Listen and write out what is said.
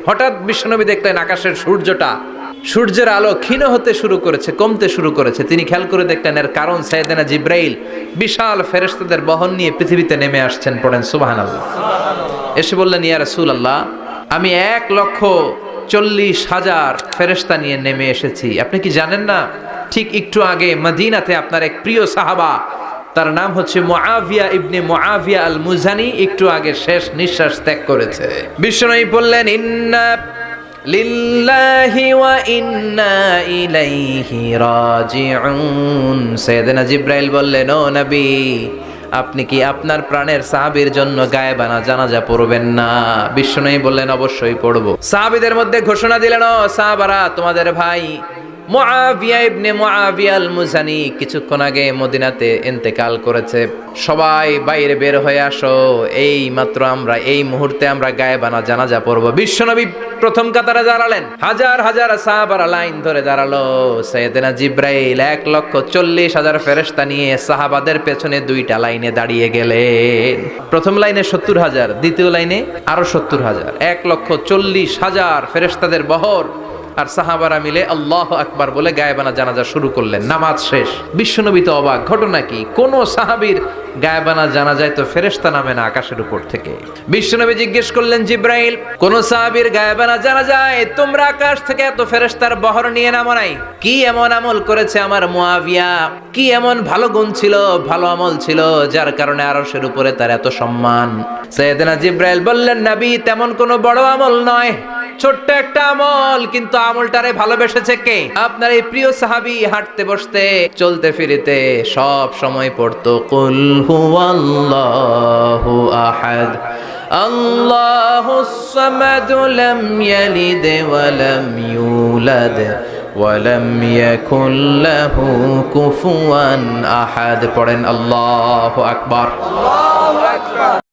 হঠাৎ বিশ্বনবী দেখলেন আকাশের সূর্যের আলো ক্ষীণ হতে শুরু করেছে, কমতে শুরু করেছে। তিনি খেয়াল করে দেখলেন এর কারণ সাইয়েদনা জিব্রাইল বিশাল ফেরেশতাদের বহন নিয়ে পৃথিবীতে নেমে আসছেন। পড়েন সুবহানাল্লাহ। এসে বললেন, ইয়া রাসূলুল্লাহ, আমি 1,40,000 ফেরেশতা নিয়ে নেমে এসেছি। আপনি কি জানেন না, ঠিক একটু আগে মদিনাতে আপনার এক প্রিয় সাহাবা, তার নাম হচ্ছে মুআবিয়া ইবনে মুআবিয়া আল মুজানি, একটু আগে শেষ নিঃশ্বাস ত্যাগ করেছে। বিশ্বনবী বললেন, ইন্না লিল্লাহি ওয়া ইন্না ইলাইহি রাজিউন। সাইয়েদনা জিব্রাইল বললেন, ও নবী, আপনি কি আপনার প্রাণের সাহাবীর জন্য গায়েবানা জানাজা পড়বেন না? বিশ্বনবী বললেন, অবশ্যই পড়ব। সাহাবীদের মধ্যে ঘোষণা দিলেন, ও সাহাবারা, তোমাদের ভাই মুআবিয়া ইবনে মুআবিয়া আল মুজানি কিছুক্ষণ আগে মদিনাতে ইন্তেকাল করেছে। সবাই বাইরে বের হয়ে আসো, এই মাত্র আমরা এই মুহূর্তে আমরা গায়েবানা জানাজা পড়ব। বিশ্বনবী প্রথম কাতারে দাঁড়ালেন, হাজার হাজার সাহাবারা লাইন ধরে দাঁড়ালো। সাইয়েদনা জিব্রাইল 1,40,000 ফেরেশতা নিয়ে সাহাবাদের পেছনে দুইটা লাইনে দাঁড়িয়ে গেলেন। প্রথম লাইনে 70,000, দ্বিতীয় লাইনে আরো 70,000, 1,40,000 ফেরেশতাদের বহর। আর সাহাবারা মিলে আল্লাহু আকবার বলে গায়েবানা জানাজা শুরু করলেন। নামাজ শেষ। বিশ্বনবী তো অবাক, ঘটনা কি? কোন সাহাবীর গায়েবানা জানাজায় তো ফেরেশতা নামে না আকাশের উপর থেকে। বিশ্বনবী জিজ্ঞেস করলেন, জিব্রাইল, কোন সাহাবীর গায়েবানা জানাজায় তোমরা আকাশ থেকে এত ফেরেশতার বহর নিয়ে নামো নাই? কি এমন আমল করেছে আমার মুআবিয়া? কি এমন ভালো গুণ ছিল, ভালো আমল ছিল, যার কারণে আরশের উপরে তার এত সম্মান? সাইয়েদনা জিব্রাইল বললেন, নবী, তেমন কোনো বড় আমল নয়, ছোট্ট একটা আমল, কিন্তু আমলটারে ভালোবেসেছে কে? আপনার এই প্রিয় সাহাবী হাঁটতে বসতে চলতে ফিরিতে সব সময় পড়তো, কুল হুয়াল্লাহু আহাদ আল্লাহুস সামাদ লাম ইয়ালিদ ওয়া লাম ইউলাদ ওয়া লাম ইয়াকুল লাহু কুফুয়ান আহাদ। পড়েন আল্লাহু আকবার।